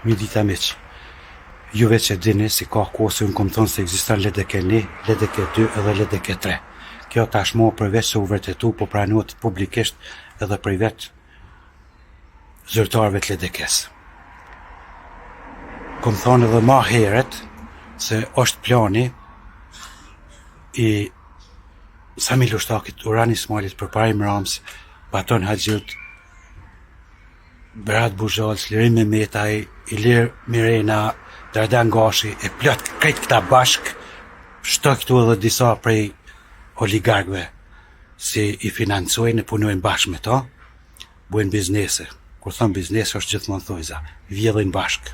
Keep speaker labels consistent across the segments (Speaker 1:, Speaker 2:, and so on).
Speaker 1: Një dita miq, juve që dini si ka kohë se unë kom thonë se ekziston LDK 1, LDK 2 edhe LDK 3. Kjo tashmo përveç se u vërtetu, po pranohet publikisht edhe prej vetë zyrtarëve të LDK-s. Kom thonë edhe ma heret se është plani i Sami Lushtakit, Urani Smalit, përpara Imrams, Baton Haxhiut, Berat Buxhalls, Lirim Mehmetaj, Ilir Mirena, Dardan Gashi, e plot krejt këta bashk, shto këtu edhe disa prej oligarkëve, si i financojnë e punojnë bashkë me ta, bujnë biznese. Kur thon biznes është gjithmonë thojza, vjedhin bashk.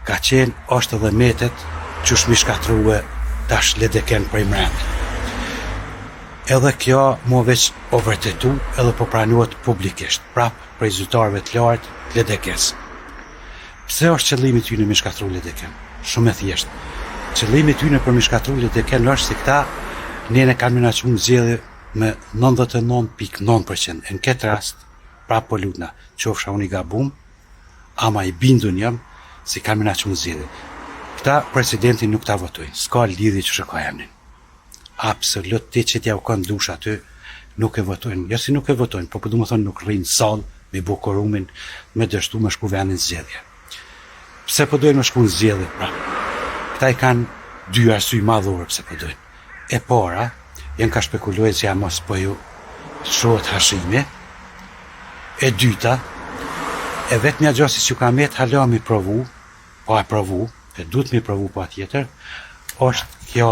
Speaker 1: Ka qenë është edhe metet qysh mi shkatruhe tash LDK-n prej mrendë. Edhe kjo mu veç o vërtetu edhe po pranohet publikisht, prap prej zyrtarëve të lartë të LDK-s. Pse është qëllimi tyne me shkatru LDK-n? Shumë e thjeshtë. Qëllimi tyne për me shkatru LDK-n është se këta nene kanë menaquar zgjedhje me 99.9%. Në këtë rast, prap po lutna, qofsha unë i gabum, ama i bindun jam si kanë menaquar zgjedhje. Këta presidenti nuk ta votojnë, s'ka lidhje që shka emnin. Absolut, ti që t'ja u kanë dush aty, nuk e votojnë. Jo si nuk e votojnë, po du më thonë nuk rrinë salë, me bukurumin, me dështu me shku vendin zgjedhje. Pse po dojnë me shku në zgjedhje, pra? Këta i kanë dy arsye madhore pse po dojnë. E para, janë ka spekulojnë që ja mos po ju shohet hashimi. E dyta, e vetë mja gjasi që ka met hala mi provu, po e provu, e duhet mi provu po atjetër, është kjo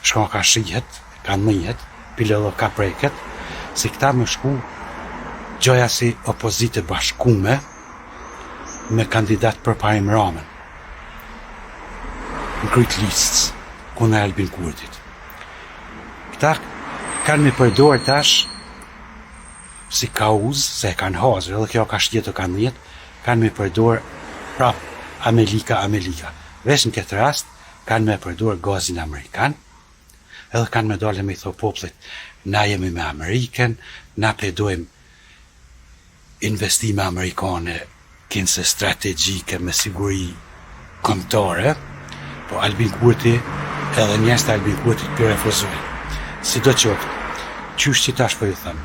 Speaker 1: shka ka shihet, ka nëjhet, pile dhe ka preket, si këta me shku gjoja si opozite bashkume me kandidat për parim Ramën. Në kryt listës, kune Albin Kurtit. Këta kanë me përdojrë tash si kauz, se e kanë hazër, edhe kjo ka shtjetë ka nëjhet, kanë me përdojrë prap Amerika. Vesh në këtë rast, kanë me përdojrë gazin Amerikan, edhe kanë me dole me i tho poplit, na jemi me Ameriken, na pedojmë investime amerikane, kinse strategjike me siguri kombëtare, po Albin Kurti edhe njerëz të Albin Kurtit për refuzojnë. Si do qoftë, qysh që tash po ju thëmë,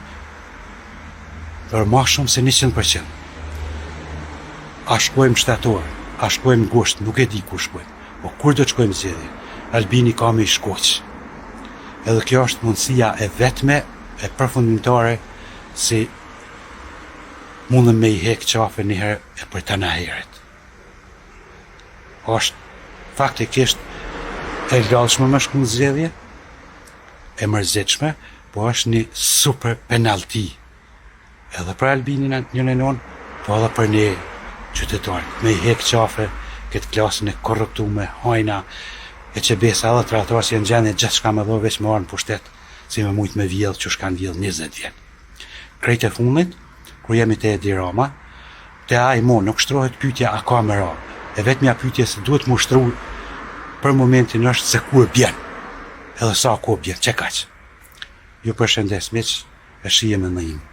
Speaker 1: për ma shumë se 100%. A shkojmë shtator, a shkojmë gusht, nuk e di ku shkojmë, po kur do të shkojmë zgjedhje, Albini ka me i shkoq. Edhe kjo është mundësia e vetme, e përfundimtare, si mundëm me i hek qafe njëherë e për të heret. Është faktikisht e lallshme me shku në zgjedhje, e mërzitshme, po është një super penalti. Edhe për Albinin njën e non, po edhe për një qytetarë. Me i hek qafe, këtë klasën e korruptume, hajna, e që besa edhe tratarës janë gjendje gjithë shka me dho veç me arën pushtet, si me mujtë me vjedhë që shkanë vjedhë 20 vjetë. Krejt e fundit, kur jemi te Edi Rama, te a i mo nuk shtrohet pyetja a ka me ra, e vetëmja pyetje se duhet mu shtru për momentin është se ku e bjen, edhe sa ku e bjen, që kaq. Ju përshëndes miq, e shijem në im.